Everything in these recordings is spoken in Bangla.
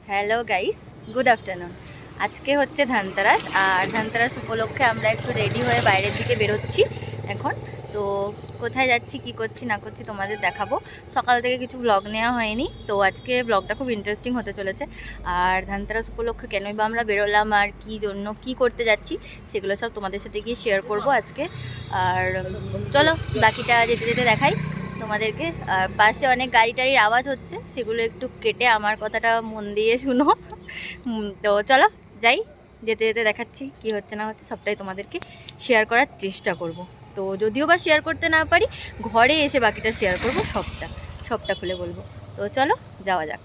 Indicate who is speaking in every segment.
Speaker 1: Hello guys, good afternoon. আজকে হচ্ছে ধানতেরাস, আর ধানতেরাস উপলক্ষে আমরা একটু রেডি হয়ে বাইরের দিকে বেরোচ্ছি এখন। তো কোথায় যাচ্ছি, কি করছি না করছি তোমাদের দেখাবো। সকাল থেকে কিছু ব্লগ নেওয়া হয়নি, তো আজকে ব্লগটা খুব ইন্টারেস্টিং হতে চলেছে। আর ধানতেরাস উপলক্ষে কেনই বা আমরা বেরোলাম আর কী জন্য কী করতে যাচ্ছি সেগুলো সব তোমাদের সাথে গিয়ে শেয়ার করব আজকে। আর চলো বাকিটা যেতে যেতে দেখাই তোমাদেরকে। আর পাশে অনেক গাড়ি টাড়ির আওয়াজ হচ্ছে, সেগুলো একটু কেটে আমার কথাটা মন দিয়ে শুনো। তো চলো যাই, যেতে যেতে দেখাচ্ছি কি হচ্ছে না হচ্ছে, সবটাই তোমাদেরকে শেয়ার করার চেষ্টা করব। তো যদিও বা শেয়ার করতে না পারি, ঘরে এসে বাকিটা শেয়ার করব, সবটা সবটা খুলে বলবো। তো চলো যাওয়া যাক।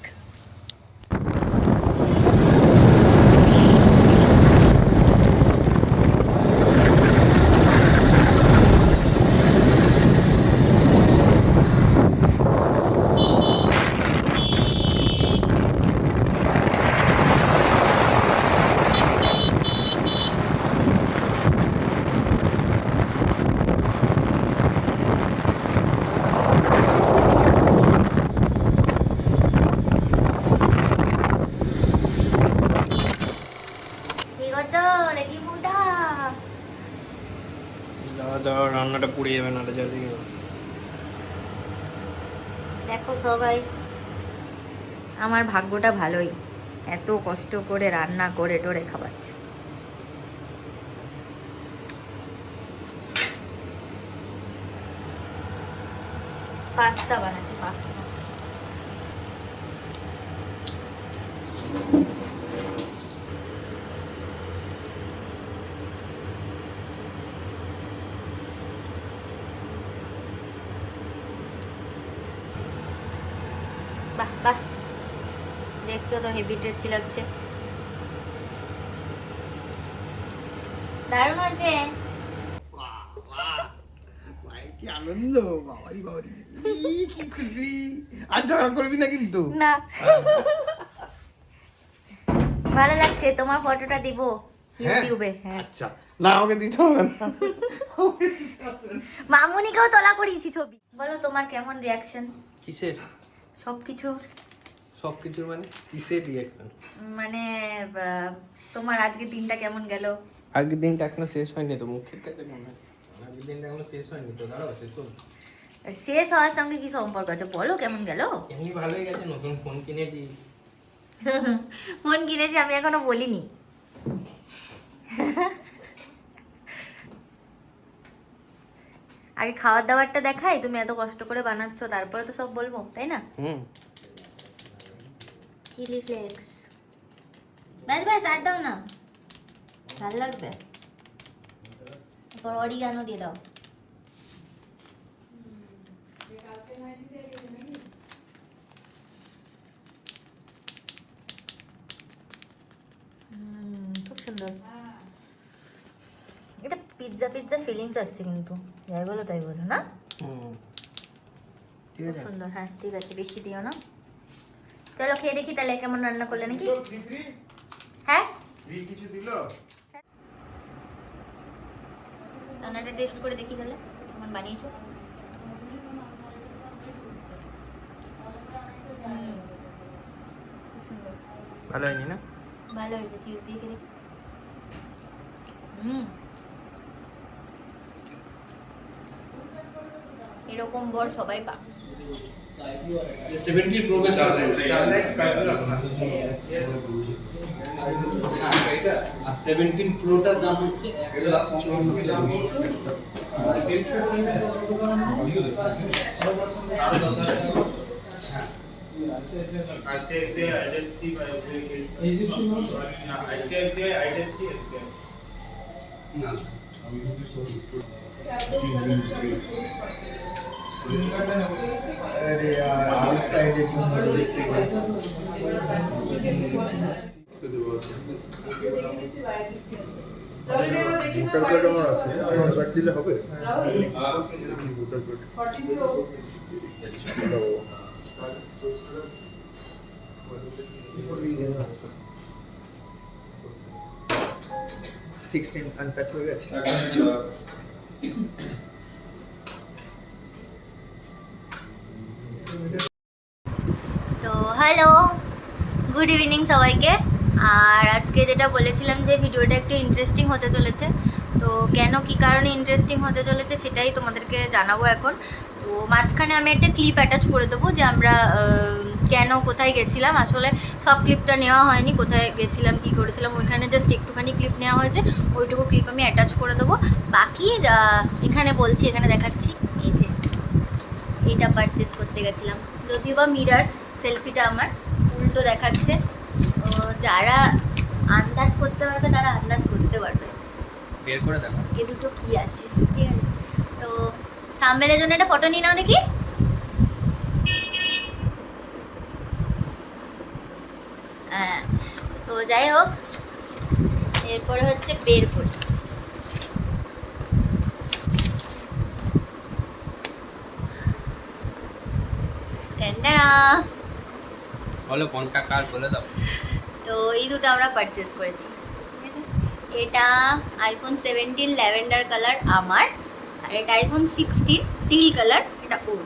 Speaker 2: রান্নাটা পুড়ে যাবে না,
Speaker 1: দেখো সবাই, আমার ভাগ্যটা ভালোই, এত কষ্ট করে রান্না করে টোরে খাওয়াচ্ছে। পাস্তা বানাচ্ছে, পাস্তা। বাহ বাহ, দেখতে তো হেভি টেস্টি লাগছে, দারুণ হয়েছে।
Speaker 2: কি আনন্দ, বাবাই বাবাই, কি খুশি। আর ঝগড়া করবি না কিন্তু।
Speaker 1: না, ভালো লাগছে। তোমার ফটোটা দিব ইউটিউবে। হ্যাঁ,
Speaker 2: আচ্ছা, না আমাকে দিতে হবে না।
Speaker 1: মামুনিকেও তোলা করিয়েছি ছবি। বলো তোমার কেমন রিয়াকশন
Speaker 2: কিসের?
Speaker 1: সবকিছুর?
Speaker 2: সবকিছুর মানে কিসের রিয়াকশন?
Speaker 1: মানে তোমার আজকে দিনটা কেমন গেল?
Speaker 2: আগের দিনটা এখনো শেষ হয়নি তো, মুখের কাছে মনে হয় আগের দিনটা এখনো শেষ হয়নি তো, দাঁড়াও শেষ হোক।
Speaker 1: শেষ হওয়ার সঙ্গে কি সম্পর্ক আছে? বলো কেমন গেল।
Speaker 2: এমনি ভালোই গেছে, নতুন ফোন কিনেছি।
Speaker 1: ফোন কিনেছি আমি এখনো বলিনি। আগে খাবার দাবারটা দেখাই, তুমি এত কষ্ট করে বানাচ্ছো, তারপরে তো সব বলবো, তাই না? চিলি ফ্লেক্স, ব্যাস ব্যাস আর দাও না, ভালো লাগবে। অরিগানো দিয়ে দাও। খুব সুন্দর। এটা পিৎজা পিৎজা ফিলিংস আসছে, কিন্তু যাই বলো তাই বলো না, খুব সুন্দর। হ্যাঁ ঠিক আছে, বেশি দিও না। চলো খেয়ে দেখি তাহলে কেমন রান্না করলে নাকি। হ্যাঁ,
Speaker 2: কিছু দিল
Speaker 1: রান্নাটা টেস্ট করে দেখি তাহলে কেমন বানিয়েছো।
Speaker 2: ভালো হয়নি না?
Speaker 1: ভালো হয়েছে, চিজ দিয়ে খেয়ে দেখি। এরকম বর সবাই পা।
Speaker 3: 17 प्रो में चल रहा है 4 लाख स्काइपर रखना আর 17 প্রোটার দাম হচ্ছে
Speaker 2: अरे यार आउटसाइड एक ভোটার কার্ড আমার আছে, আধার কার্ড দিলে হবে? ভোটার কার্ড 16 আনপ্যাক হয়ে গেছে।
Speaker 1: তো হ্যালো, গুড ইভিনিং সবাইকে। আর আজকে যেটা বলেছিলাম যে ভিডিওটা একটু ইন্টারেস্টিং হতে চলেছে, তো কেন কী কারণে ইন্টারেস্টিং হতে চলেছে সেটাই তোমাদেরকে জানাবো এখন। তো মাঝখানে আমি একটা ক্লিপ অ্যাটাচ করে দেবো যে আমরা কেন কোথায় গেছিলাম। আসলে সব ক্লিপটা নেওয়া হয়নি, কোথায় গেছিলাম কী করেছিলাম ওইখানে জাস্ট একটুখানি ক্লিপ নেওয়া হয়েছে, ওইটুকু ক্লিপ আমি অ্যাটাচ করে দেবো। বাকি এখানে বলছি, এখানে দেখাচ্ছি, এই যে এটা পারচেস করতে গেছিলাম, যদিও বা মিরার সেলফিটা আমার উল্টো দেখাচ্ছে। তো যারা আন্দাজ করতে পারবে তারা আন্দাজ করতে পারবে
Speaker 3: বের করে দেখো
Speaker 1: এ দুটো কি আছে, ঠিক আছে? তো থাম্বনেলের জন্য একটা ফটো নিয়ে নাও দেখি। হ্যাঁ, তো যাই হোক, এরপরে হচ্ছে বের করি। টানটানা।
Speaker 3: বলো কোনটা কার বলে দাও।
Speaker 1: তো এই দুটো আমরা পারচেস করেছি, ঠিক আছে? এটা আইফোন 17 ল্যাভেন্ডার কালার আমার, আর এটা আইফোন 16 টিল কালার, এটা ওর।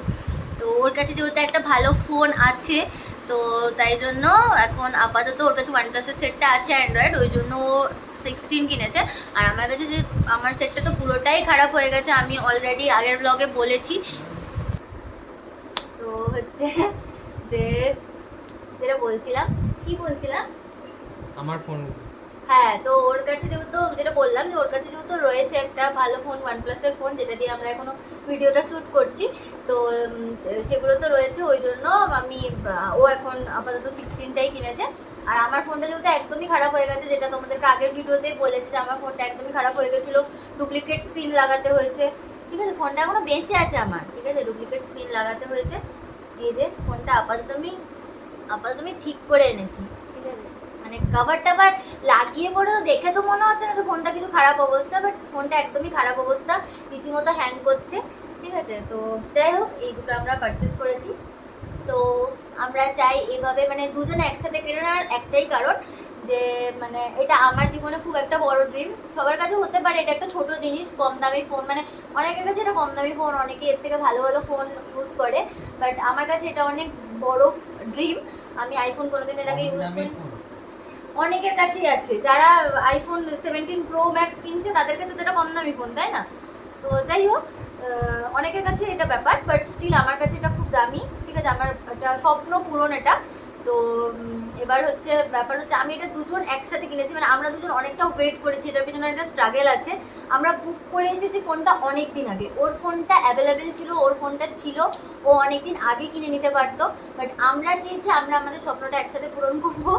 Speaker 1: তো ওর কাছে যেহেতু একটা ভালো ফোন আছে, তো তাই জন্য এখন আপাতত ওর কাছে OnePlus-এর সেটটা আছে অ্যান্ড্রয়েড, ওই জন্য ও 16 কিনেছে। আর আমার কাছে যে আমার সেটটা তো পুরোটাই খারাপ হয়ে গেছে, আমি অলরেডি আগের ব্লগে বলেছি। তো হচ্ছে যে যেটা বলছিলাম, কি বলছিলাম,
Speaker 3: আমার ফোন।
Speaker 1: হ্যাঁ, তো ওর কাছে যেহেতু, যেটা বললাম যে ওর কাছে যেহেতু রয়েছে একটা ভালো ফোন, OnePlus-এর ফোন, যেটা দিয়ে আমরা এখনো ভিডিওটা শ্যুট করছি, তো সেগুলো তো রয়েছে, ওই জন্য আমি ও এখন আপাতত 16টাই কিনেছে। আর আমার ফোনটা যেহেতু একদমই খারাপ হয়ে গেছে, যেটা তোমাদেরকে আগের ভিডিওতেই বলেছি যে আমার ফোনটা একদমই খারাপ হয়ে গেছিলো, ডুপ্লিকেট স্ক্রিন লাগাতে হয়েছে, ঠিক আছে? ফোনটা এখনো বেঁচে আছে আমার, ঠিক আছে? ডুপ্লিকেট স্ক্রিন লাগাতে হয়েছে। এই যে ফোনটা আপাতত আমি ঠিক করে এনেছি, ঠিক আছে? মানে কভার টাভার লাগিয়ে পরে তো দেখে তো মনে হচ্ছে না যে ফোনটা কিছু খারাপ অবস্থা, বাট ফোনটা একদমই খারাপ অবস্থা, রীতিমতো হ্যাং করছে, ঠিক আছে? তো যাই হোক, এই দুটো আমরা পারচেস করেছি। তো আমরা চাই এভাবে মানে দুজনে একসাথে কেনে নেওয়ার একটাই কারণ যে মানে এটা আমার জীবনে খুব একটা বড় ড্রিম। সবার কাছে হতে পারে এটা একটা ছোট জিনিস, কম দামি ফোন, মানে অনেকের কাছে এটা কম দামি ফোন, অনেকে এর থেকে ভালো ভালো ফোন ইউজ করে, বাট আমার কাছে এটা অনেক বড় ড্রিম। আমি আইফোন কোনোদিন এর আগে ইউজ করি, অনেকের কাছেই আছে, যারা আইফোন 17 প্রো ম্যাক্স কিনছে তাদের কাছে তো এটা কম দামি ফোন, তাই না? তো যাই হোক, অনেকের কাছে এটা ব্যাপার, বাট স্টিল আমার কাছে এটা খুব দামি, ঠিক আছে? আমার এটা স্বপ্ন পূরণ এটা। তো এবার হচ্ছে ব্যাপার হচ্ছে আমি এটা দুজন একসাথে কিনেছি, মানে আমরা দুজন অনেকটা ওয়েট করেছি, এটার পিছনে একটা স্ট্রাগল আছে। আমরা বুক করে এসেছি ফোনটা অনেক দিন আগে, ওর ফোনটা অ্যাভেলেবেল ছিল, ওর ফোনটা ছিল, ও অনেক দিন আগে কিনে নিতে পারতো, বাট আমরা চেয়েছি আমরা আমাদের স্বপ্নটা একসাথে পূরণ করবো,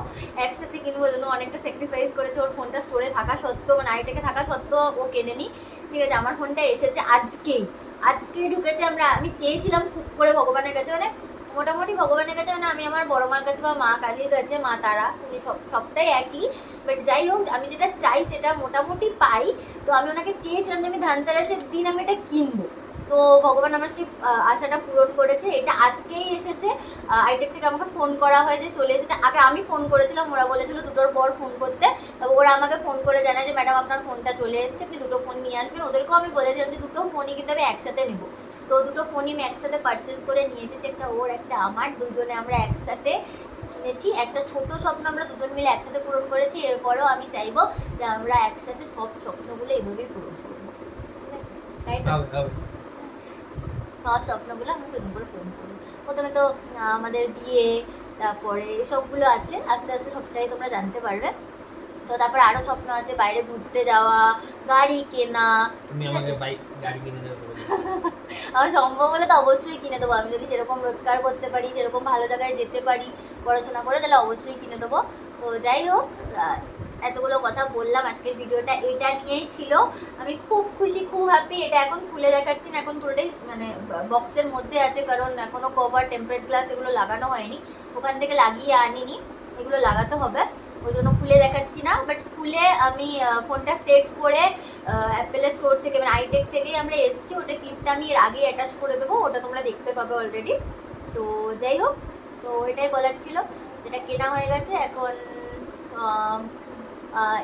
Speaker 1: একসাথে কিনবো, জন্য অনেকটা স্যাক্রিফাইস করেছে। ওর ফোনটা স্টোরে থাকা সত্ত্বেও, মানে আইটেকে থাকা সত্ত্বেও ও কেনেনি, ঠিক আছে? আমার ফোনটা এসেছে আজকেই ঢুকেছে। আমি চেয়েছিলাম খুব করে ভগবানের কাছে, মানে মোটামুটি ভগবানের কাছে, মানে আমি আমার বড় মার কাছে বা মা কালীর কাছে, মা তারা, সবটাই একই, বাট যাই হোক আমি যেটা চাই সেটা মোটামুটি পাই। তো আমি ওনাকে চেয়েছিলাম যে আমি ধানতেরাসের দিন আমি এটা কিনবো, তো ভগবান আমার সেই আশাটা পূরণ করেছে। এটা আজকেই এসেছে, আইটেক থেকে আমাকে ফোন করা হয় যে চলে এসেছে। আগে আমি ফোন করেছিলাম, ওরা বলেছিল দুটোর পর ফোন করতে, তবে ওরা আমাকে ফোন করে জানায় যে ম্যাডাম আপনার ফোনটা চলে এসেছে, আপনি দুটো ফোন নিয়ে আসবেন। ওদেরকেও আমি বলেছিলাম যে দুটো ফোনই কিন্তু আমি একসাথে নেবো, তো দুটো ফোনই আমি একসাথে পারচেস করে নিয়ে এসেছি, একটা ওর একটা আমার, দুজনে আমরা একসাথে কিনেছি। একটা ছোট স্বপ্ন আমরা দুজন মিলে একসাথে পূরণ করেছি, এরপরেও আমি চাইবো যে আমরা একসাথে সব স্বপ্নগুলো এইভাবেই পূরণ করবো, ঠিক আছে? তাই তো সব স্বপ্নগুলো আমরা নতুন করে পূরণ করবো। প্রথমে তো আমাদের বিয়ে, তারপরে এসবগুলো আছে, আস্তে আস্তে সবটাই তোমরা জানতে পারবে। তো তারপর আরো স্বপ্ন আছে, বাইরে ঘুরতে যাওয়া, গাড়ি কেনা।
Speaker 3: তুমি আমাকে বাইক গাড়ি কিনে দেবে
Speaker 1: আমার সম্ভব হলে তো অবশ্যই কিনে দেবো, আমি যদি সেরকম রোজগার করতে পারি, সেরকম ভালো জায়গায় যেতে পারি পড়াশোনা করে, তাহলে অবশ্যই কিনে দেবো। তো যাই হোক, এতগুলো কথা বললাম, আজকের ভিডিওটা এটা নিয়েই ছিল। আমি খুব খুশি, খুব হ্যাপি। এটা এখন খুলে দেখাচ্ছি না, এখন পুরোটাই মানে বক্সের মধ্যে আছে, কারণ এখনো কভার, টেম্পারেট গ্লাস এগুলো লাগানো হয়নি, ওখান থেকে লাগিয়ে আনিনি, এগুলো লাগাতে হবে, ওই জন্য খুলে দেখাচ্ছি না। বাট খুলে আমি ফোনটা সেট করে অ্যাপেলের স্টোর থেকে, মানে আইটেক থেকেই আমরা এসেছি, ওটা ক্লিপটা আমি এর আগে অ্যাটাচ করে দেবো, ওটা তোমরা দেখতে পাবে অলরেডি। তো যাই হোক, তো এটাই বলার ছিল, যেটা কেনা হয়ে গেছে। এখন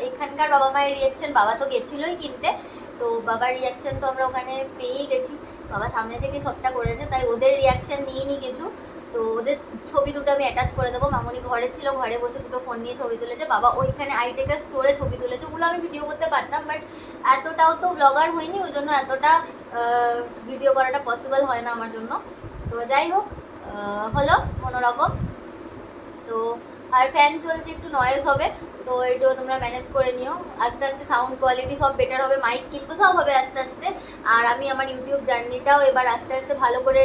Speaker 1: এখানকার বাবা মায়ের রিয়াকশন, বাবা তো গেছিলোই কিনতে, তো বাবার রিয়াকশন তো আমরা ওখানে পেয়েই গেছি, বাবা সামনে থেকে সবটা করেছে, তাই ওদের রিয়াকশন নিয়ে কিছু। তো ওদের ছবি দুটো আমি অ্যাটাচ করে দেবো। মামনি ঘরে ছিল, ঘরে বসে দুটো ফোন নিয়ে ছবি তুলেছে, বাবা ওইখানে আইটেকের স্টোরে ছবি তুলেছে। ওগুলো আমি ভিডিও করতে পারতাম, বাট এতটাও তো ব্লগার হয়নি, ওই জন্য এতটা ভিডিও করাটা পসিবল হয় না আমার জন্য। তো যাই হোক, হলো কোনোরকম। তো আর ফ্যান চলছে, একটু নয়েজ হবে, তো এটাও তোমরা ম্যানেজ করে নিও। আস্তে আস্তে সাউন্ড কোয়ালিটি সব বেটার হবে, মাইক কিনবো, সব হবে আস্তে আস্তে। আর আমি আমার ইউটিউব জার্নিটাও এবার আস্তে আস্তে ভালো করে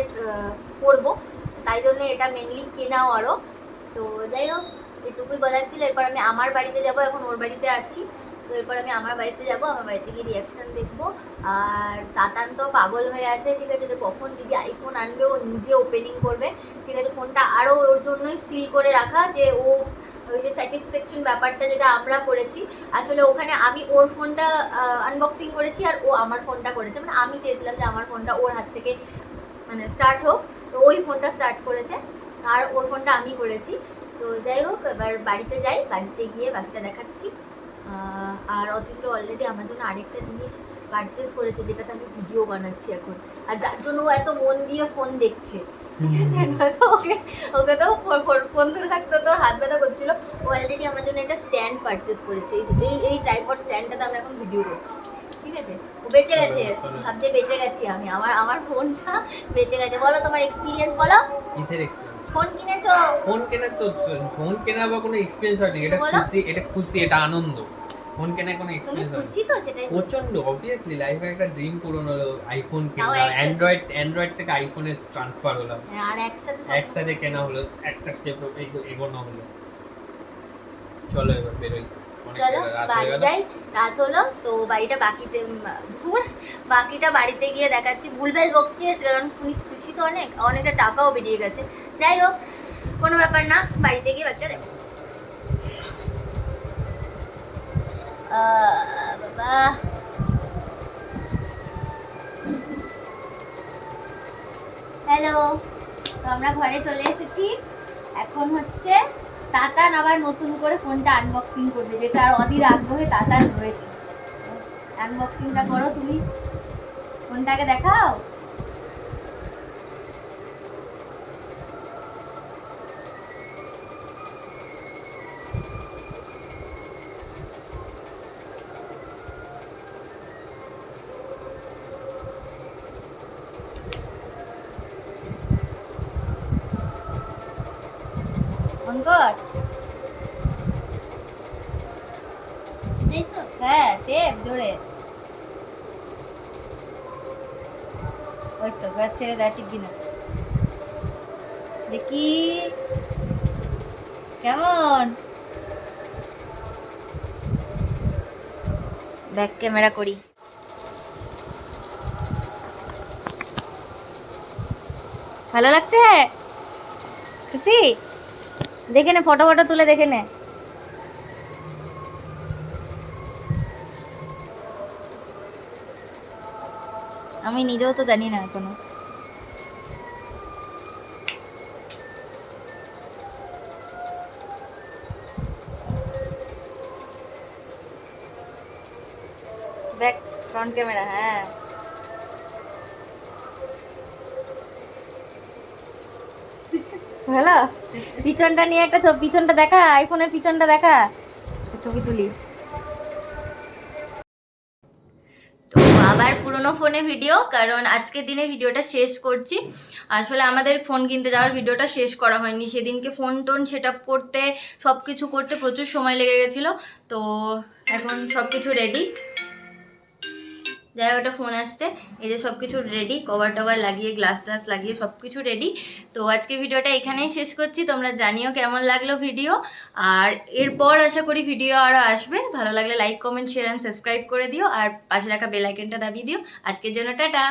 Speaker 1: করবো, তাই জন্য এটা মেনলি কেনাও আরও। তো যাই হোক, এটুকুই বলার ছিল। এরপর আমি আমার বাড়িতে যাব, এখন ওর বাড়িতে আছি। তো এরপর আমি আমার বাড়িতে যাব, আমার বাড়িতে গিয়ে রিয়াকশান দেখবো। আর তাতান তো পাগল হয়ে আছে, ঠিক আছে, যে কখন দিদি আইফোন আনবে, ও নিজে ওপেনিং করবে, ঠিক আছে। ফোনটা আরও ওর জন্যই সিল করে রাখা, যে ও ওই যে স্যাটিসফ্যাকশন ব্যাপারটা যেটা আমরা করেছি, আসলে ওখানে আমি ওর ফোনটা আনবক্সিং করেছি আর ও আমার ফোনটা করেছে। মানে আমি চেয়েছিলাম যে আমার ফোনটা ওর হাত থেকে মানে স্টার্ট হোক, তো ওই ফোনটা স্টার্ট করেছে আর ওর ফোনটা আমি করেছি। তো যাই হোক, এবার বাড়িতে যাই, বাড়িতে গিয়ে বাকিটা দেখাচ্ছি। আর অতীন্দ্র অলরেডি আমার জন্য আরেকটা জিনিস পারচেস করেছে, যেটাতে আমি ভিডিও বানাচ্ছি এখন, আর যার জন্য ও এত মন দিয়ে ফোন দেখছে, ঠিক আছে। নয়তো ওকে তো ফোন ধরে থাকতো, তোর হাত ব্যথা করছিল। ও অলরেডি আমার জন্য একটা স্ট্যান্ড পারচেস করেছে, এই ট্রাইপড স্ট্যান্ডটাতে আমরা এখন ভিডিও করছি, ঠিক আছে। ও বেঁচে গেছে, ভাবছে বেঁচে গেছি আমি, আমার ফোনটা বেঁচে গেছে। বলো তোমার এক্সপিরিয়েন্স বলো।
Speaker 4: কিসের এক্সপেরিয়েন্স?
Speaker 1: ফোন কিনেছো?
Speaker 4: ফোন কেনার তো ফোন কেনা বা কোনো এক্সপেরিয়েন্স হয়নি, এটা
Speaker 1: বলো।
Speaker 4: খুশি, এটা আনন্দ। ফোন কেনার কোনো
Speaker 1: তুমি
Speaker 4: এক্সপেরিয়েন্স হয়নি।
Speaker 1: খুশি তো? সেটাই
Speaker 4: প্রচন্ড, অবভিয়াসলি লাইফে একটা ড্রিম পূরণ হলো, আইফোন
Speaker 1: তাও
Speaker 4: কেনা,
Speaker 1: একসাথে।
Speaker 4: অ্যান্ড্রয়েড থেকে আইফোনে ট্রান্সফার হলাম,
Speaker 1: হ্যাঁ, আর একসাথে
Speaker 4: একসাথে কেনা হলো, একটা স্টেপ এগোনো হলো। চলো এবার বেরোই, অনেক
Speaker 1: চলো
Speaker 4: রাত
Speaker 1: বাড়ি
Speaker 4: হয়ে গেল।
Speaker 1: যাই, রাত হলো। তো বাড়িটা বাকিটা বাড়িতে গিয়ে দেখাচ্ছি। ভুলভাল বকছে, কারণ খুশি তো অনেকটা টাকাও বেরিয়ে গেছে। যাই হোক, কোনো ব্যাপার না, বাড়িতে গিয়ে বাকিটা দেখ। বাবা, হ্যালো। তো আমরা ঘরে চলে এসেছি। এখন হচ্ছে তাতান আবার নতুন করে ফোনটা আনবক্সিং করবে, যেটা আর অধীর আগ্রহে তাতান রয়েছে। আনবক্সিংটা করো তুমি, ফোনটাকে দেখাও। ফোন কর। এই তো, হ্যাঁ, টেপ জোরে। ওই তো, ব্যাস ছেড়ে দেয়, টিপবি না। দেখি কেমন। ব্যাক ক্যামেরা করি। ভালো লাগছে? খুশি? দেখে নে, ফটো তুলে দেখে নে। আমি নিজেও তো জানি না এখনো। ব্যাক ফ্রন্ট ক্যামেরা, হ্যাঁ। হ্যালো, পিছনটা নিয়ে একটা ছবি, পিছনটা দেখা, আইফোনের পিছনটা দেখা, ছবি তুলি। তো আবার পুরোনো ফোনে ভিডিও, কারণ আজকের দিনে ভিডিওটা শেষ করছি। আসলে আমাদের ফোন কিনতে যাওয়ার ভিডিওটা শেষ করা হয়নি, সেদিনকে ফোন টোন সেট আপ করতে, সব কিছু করতে প্রচুর সময় লেগে গেছিলো। তো এখন সব কিছু রেডি। যাই হোক, ওটা ফোন আসছে, এই যে সব কিছু রেডি, কভার টভার লাগিয়ে, গ্লাস টাস লাগিয়ে সব কিছু রেডি। তো আজকে ভিডিওটা এখানেই শেষ করছি। তোমরা জানিও কেমন লাগলো ভিডিও, আর এরপর আশা করি ভিডিও আরও আসবে। ভালো লাগলে like, comment, share and subscribe করে দিও, আর পাশে রাখা বেল আইকনটা দাবিয়ে দিও। আজকের জন্য টাটা।